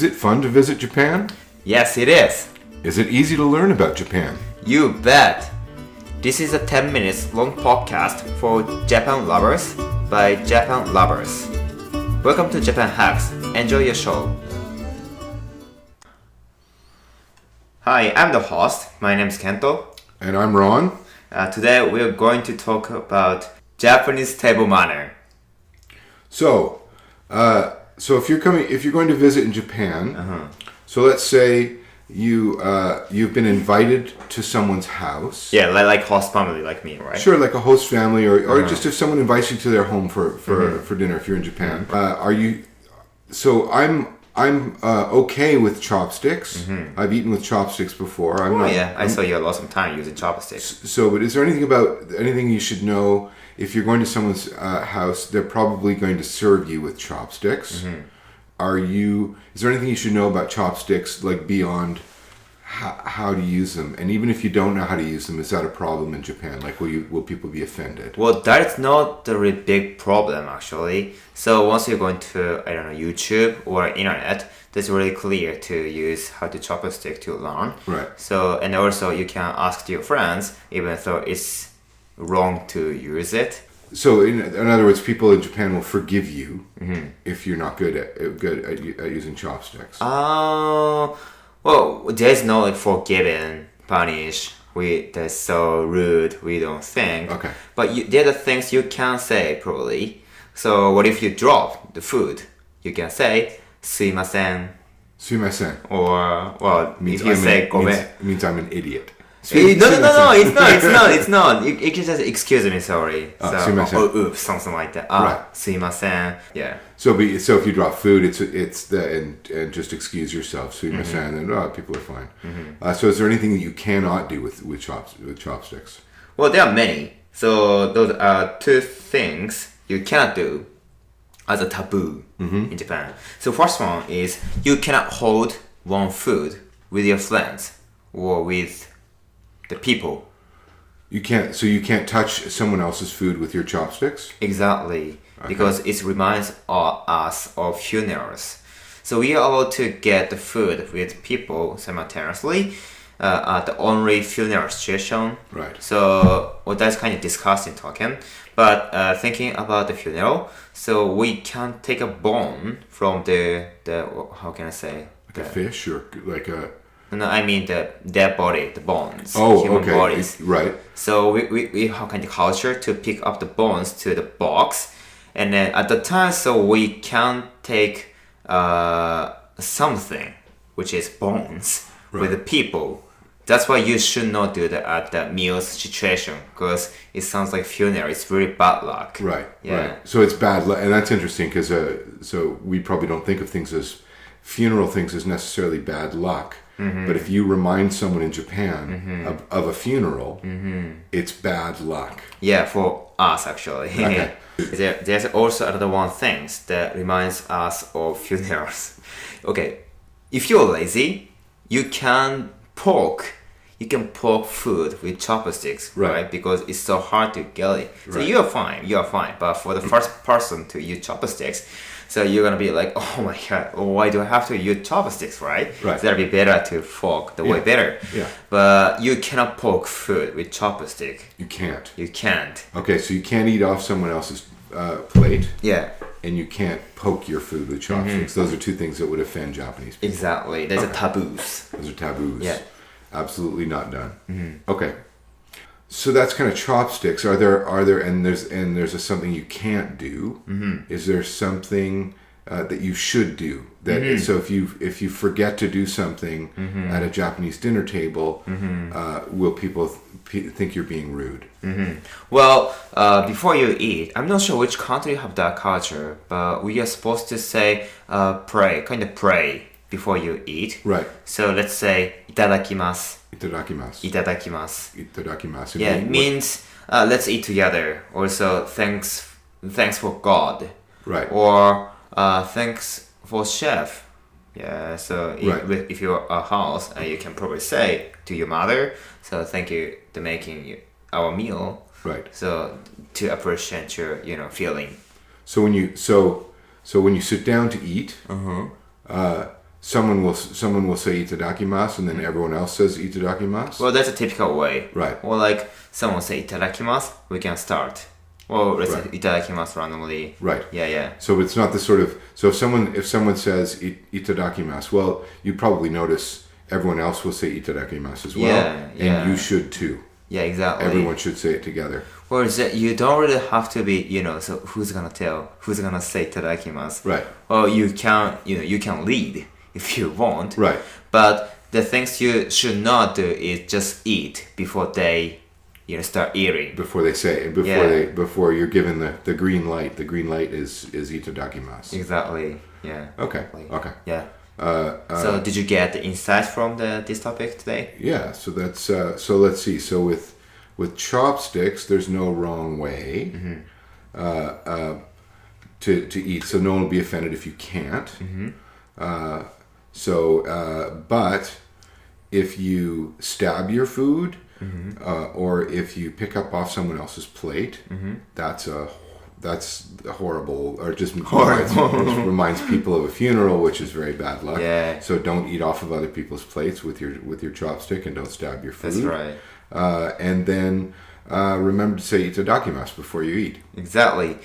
Is it fun to visit Japan? Yes, it is. Is it easy to learn about Japan? You bet. This is a 10 minutes long podcast for Japan lovers by Japan lovers. Welcome to Japan Hacks. Enjoy your show. Hi, I'm the host. My name is Kento. And I'm Ron. Today we're going to talk about Japanese table manner. So if you're going to visit in Japan, so let's say you've been invited to someone's house. Yeah, like host family like me, right? Sure, like a host family, or just if someone invites you to their home for dinner if you're in Japan. I'm okay with chopsticks. I've eaten with chopsticks before. I saw you lost some time using chopsticks. So, but is there anything you should know if you're going to someone's house? They're probably going to serve you with chopsticks. Is there anything you should know about chopsticks, like beyond how to use them? And even if you don't know how to use them, is that a problem in Japan? Like, will people be offended? Well, that's not the really big problem, actually. So once you go into, YouTube or internet, that's really clear to use how to chopstick to learn. Right. So, and also you can ask your friends, even though it's wrong to use it. So, in other words, people in Japan will forgive you if you're not good at using chopsticks. Well, there's no forgiven, punish. That's so rude. We don't think. Okay. But there are things you can say probably. So what if you drop the food? You can say "sumimasen." Sumimasen. Or if you say "gomen." Means I'm an idiot. No, it's not. You can just excuse me, sorry. Oops, something like that. Right. Sumimasen. Yeah. So if you drop food, and just excuse yourself, sumimasen, and people are fine. So is there anything that you cannot do with chopsticks? Well, there are many. So those are two things you cannot do as a taboo in Japan. So first one is you cannot hold one food with your friends or with the people. You can't touch someone else's food with your chopsticks? Exactly. Okay. Because it reminds us of funerals. So we are allowed to get the food with people simultaneously at the only funeral situation. Right. So that's kind of disgusting talking. But thinking about the funeral, so we can take a bone from the how can I say? Like a fish or like a... No, I mean their body, the bones, human bodies. Right. So we have kind of culture to pick up the bones to the box, and then at the time, so we can take something which is bones with the people. That's why you should not do that at the meals situation, because it sounds like funeral. It's really bad luck. Right. Yeah. Right. So it's bad luck, and that's interesting because so we probably don't think of things as funeral things as necessarily bad luck. But if you remind someone in Japan of a funeral, it's bad luck. Yeah, for us actually. Okay. There's also another one thing that reminds us of funerals. Okay, if you're lazy, you can poke food with chopsticks, right? Because it's so hard to get it. So you're fine. But for the first person to use chopsticks, so you're gonna be like, oh my god, why do I have to use chopsticks, right? Right. So that'd be better to fork the way better. Yeah. But you cannot poke food with chopstick. You can't. You can't. Okay, so you can't eat off someone else's plate. Yeah. And you can't poke your food with chopsticks. Those are two things that would offend Japanese people. Exactly. There's a taboos. Those are taboos. Yeah. Absolutely not done. Okay. So that's kind of chopsticks. Are there and there's something you can't do? Is there something that you should do? So if you forget to do something at a Japanese dinner table, will people think you're being rude? Well, before you eat, I'm not sure which country have that culture, but we are supposed to say pray before you eat. Right. So let's say itadakimasu. Itadakimasu. Itadakimasu. Itadakimasu. Yeah, it means let's eat together. Also, thanks for God. Right. Or thanks for chef. Yeah, so if you're a house, you can probably say to your mother, so thank you to making our meal. Right. So to appreciate your feeling. So when you sit down to eat, someone will say itadakimasu, and then everyone else says itadakimasu. Well, that's a typical way. Right. Or like someone say itadakimasu, we can start. Or let's say Right. itadakimasu randomly. Right. Yeah. So it's not the sort of if someone says itadakimasu, well, you probably notice everyone else will say itadakimasu as well, Yeah. and you should too. Yeah, exactly. Everyone should say it together. Or is that you don't really have to be, so who's gonna say itadakimasu? Right. Or you can lead if you want. Right. But the things you should not do is just eat before they, start eating. Before they say it, before you're given the green light. The green light is itadakimasu. Exactly. Yeah. Okay. Yeah. So did you get the insight from this topic today? Yeah. So that's so let's see. So with chopsticks, there's no wrong way to eat. So no one will be offended if you can't. But if you stab your food, or if you pick up off someone else's plate, that's horrible, or just reminds people of a funeral, which is very bad luck. Yeah. So don't eat off of other people's plates with your chopstick, and don't stab your food. That's right. And then remember to say itadakimasu before you eat. Exactly.